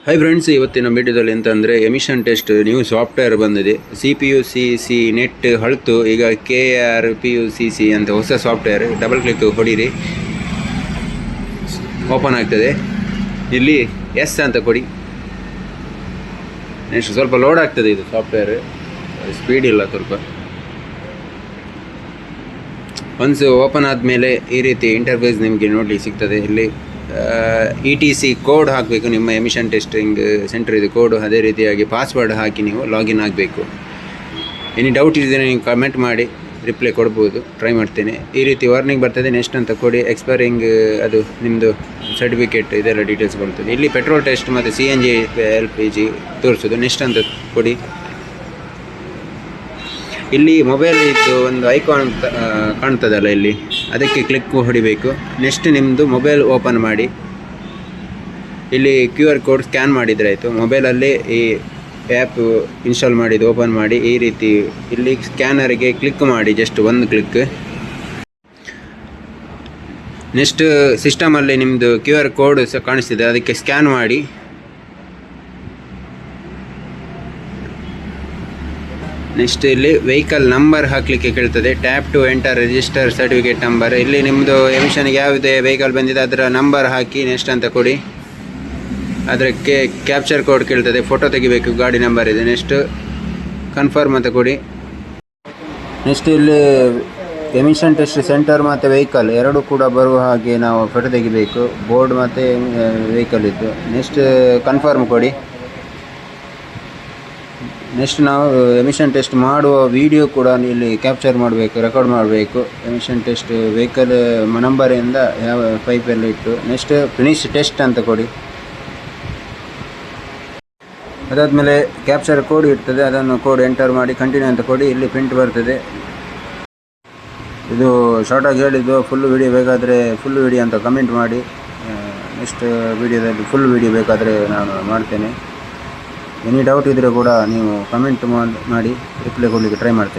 Hi friends, ಇವತ್ತಿನ ವಿಡಿಯೋದಲ್ಲಿ ಎಂತ ಅಂದರೆ ಎಮಿಷನ್ ಟೆಸ್ಟ್ ನ್ಯೂ ಸಾಫ್ಟ್ವೇರ್ ಬಂದಿದೆ. CPUCC ನೆಟ್ ಹಳ್ತು ಈಗ KRPUCC ಅಂತ ಹೊಸ ಸಾಫ್ಟ್ವೇರ್. ಡಬಲ್ ಕ್ಲಿಕ್ ಹೊಡೀರಿ, ಓಪನ್ ಆಗ್ತದೆ. ಇಲ್ಲಿ ಎಸ್ ಅಂತ ಕೊಡಿ. ನೆಕ್ಸ್ಟ್ ಸ್ವಲ್ಪ ಲೋಡ್ ಆಗ್ತದೆ. ಇದು ಸಾಫ್ಟ್ವೇರ್ ಸ್ಪೀಡ್ ಇಲ್ಲ ಸ್ವಲ್ಪ. ಒನ್ಸ್ ಓಪನ್ ಆದಮೇಲೆ ಈ ರೀತಿ ಇಂಟರ್ಫೇಸ್ ನಿಮಗೆ ನೋಡಲಿಕ್ಕೆ ಸಿಗ್ತದೆ. ಇಲ್ಲಿ ETC ಕೋಡ್ ಹಾಕಬೇಕು. ನಿಮ್ಮ ಎಮಿಷನ್ ಟೆಸ್ಟಿಂಗ್ ಸೆಂಟರ್ ಇದು ಕೋಡು. ಅದೇ ರೀತಿಯಾಗಿ ಪಾಸ್ವರ್ಡ್ ಹಾಕಿ ನೀವು ಲಾಗಿನ್ ಆಗಬೇಕು. ಎನಿ ಡೌಟ್ ಇದ್ದರೆ ನೀವು ಕಮೆಂಟ್ ಮಾಡಿ, ರಿಪ್ಲೈ ಕೊಡ್ಬೋದು. ಟ್ರೈ ಮಾಡ್ತೇನೆ. ಈ ರೀತಿ ವಾರ್ನಿಂಗ್ ಬರ್ತದೆ. ನೆಕ್ಸ್ಟ್ ಅಂತ ಕೊಡಿ. ಎಕ್ಸ್ಪೈರಿಂಗ್ ಅದು ನಿಮ್ಮದು ಸರ್ಟಿಫಿಕೇಟ್ ಇದೆಲ್ಲ ಡೀಟೇಲ್ಸ್ ಬರ್ತದೆ. ಇಲ್ಲಿ ಪೆಟ್ರೋಲ್ ಟೆಸ್ಟ್ ಮತ್ತು CNG LPG ತೋರಿಸೋದು. ನೆಕ್ಸ್ಟ್ ಅಂತ ಕೊಡಿ. ಇಲ್ಲಿ ಮೊಬೈಲ್ ಇದ್ದು ಒಂದು ಐಕಾನ್ ಕಾಣ್ತದಲ್ಲ, ಇಲ್ಲಿ ಅದಕ್ಕೆ ಕ್ಲಿಕ್ ಹೊಡಿಬೇಕು. ನೆಕ್ಸ್ಟ್ ನಿಮ್ಮದು ಮೊಬೈಲ್ ಓಪನ್ ಮಾಡಿ. ಇಲ್ಲಿ QR ಕೋಡ್ ಸ್ಕ್ಯಾನ್ ಮಾಡಿದರೆ ಆಯಿತು. ಮೊಬೈಲಲ್ಲಿ ಈ ಆ್ಯಪ್ ಇನ್ಸ್ಟಾಲ್ ಮಾಡಿದ್ದು ಓಪನ್ ಮಾಡಿ. ಈ ರೀತಿ ಇಲ್ಲಿ ಸ್ಕ್ಯಾನರಿಗೆ ಕ್ಲಿಕ್ ಮಾಡಿ, ಜಸ್ಟ್ ಒಂದು ಕ್ಲಿಕ್. ನೆಕ್ಸ್ಟ್ ಸಿಸ್ಟಮಲ್ಲಿ ನಿಮ್ಮದು QR ಕೋಡ್ ಸಹ ಕಾಣಿಸ್ತಿದೆ, ಅದಕ್ಕೆ ಸ್ಕ್ಯಾನ್ ಮಾಡಿ. ನೆಕ್ಸ್ಟ್ ಇಲ್ಲಿ ವೆಹಿಕಲ್ ನಂಬರ್ ಹಾಕಲಿಕ್ಕೆ ಕೇಳ್ತದೆ. Tap to enter register certificate number. ಇಲ್ಲಿ ನಿಮ್ಮದು ಎಮಿಷನ್ಗೆ ಯಾವುದೇ ವೆಹಿಕಲ್ ಬಂದಿದೆ ಅದರ ನಂಬರ್ ಹಾಕಿ ನೆಕ್ಸ್ಟ್ ಅಂತ ಕೊಡಿ. ಅದಕ್ಕೆ ಕ್ಯಾಪ್ಚರ್ ಕೋಡ್ ಕೇಳ್ತದೆ, ಫೋಟೋ ತೆಗಿಬೇಕು, ಗಾಡಿ ನಂಬರ್ ಇದೆ. ನೆಕ್ಸ್ಟ್ ಕನ್ಫರ್ಮ್ ಅಂತ ಕೊಡಿ. ನೆಕ್ಸ್ಟ್ ಇಲ್ಲಿ ಎಮಿಷನ್ ಟೆಸ್ಟ್ ಸೆಂಟರ್ ಮತ್ತು ವೆಹಿಕಲ್ ಎರಡೂ ಕೂಡ ಬರುವ ಹಾಗೆ ನಾವು ಫೋಟೋ ತೆಗಿಬೇಕು, ಬೋರ್ಡ್ ಮತ್ತು ವೆಹಿಕಲ್ ಇದ್ದು. ನೆಕ್ಸ್ಟ್ ಕನ್ಫರ್ಮ್ ಕೊಡಿ. ನೆಕ್ಸ್ಟ್ ನಾವು ಎಮಿಷನ್ ಟೆಸ್ಟ್ ಮಾಡುವ ವಿಡಿಯೋ ಕೂಡ ಇಲ್ಲಿ ಕ್ಯಾಪ್ಚರ್ ಮಾಡಬೇಕು, ರೆಕಾರ್ಡ್ ಮಾಡಬೇಕು. ಎಮಿಷನ್ ಟೆಸ್ಟ್ ವೆಹಿಕಲ್ ನಂಬರಿಂದ ಯಾವ ಪೈಪೆಲ್ಲ ಇಟ್ಟು. ನೆಕ್ಸ್ಟ್ ಫಿನಿಶ್ ಟೆಸ್ಟ್ ಅಂತ ಕೊಡಿ. ಅದಾದಮೇಲೆ ಕ್ಯಾಪ್ಚರ್ ಕೋಡ್ ಇರ್ತದೆ, ಅದನ್ನು ಕೋಡ್ ಎಂಟರ್ ಮಾಡಿ ಕಂಟಿನ್ಯೂ ಅಂತ ಕೊಡಿ. ಇಲ್ಲಿ ಪ್ರಿಂಟ್ ಬರ್ತದೆ. ಇದು ಶಾರ್ಟಾಗಿ ಹೇಳಿದ್ದು. ಫುಲ್ ವಿಡಿಯೋ ಬೇಕಾದರೆ ಫುಲ್ ವಿಡಿಯೋ ಅಂತ ಕಮೆಂಟ್ ಮಾಡಿ. ನೆಕ್ಸ್ಟ್ ವಿಡಿಯೋದಲ್ಲಿ ಫುಲ್ ವಿಡಿಯೋ ಬೇಕಾದರೆ ನಾನು ಮಾಡ್ತೇನೆ. ಎನಿ ಡೌಟ್ ಇದ್ದರೆ ಕೂಡ ನೀವು ಕಮೆಂಟ್ ಮಾಡಿ ರಿಪ್ಲೈ ಕೊಡಲಿಕ್ಕೆ ಟ್ರೈ ಮಾಡ್ತೇನೆ.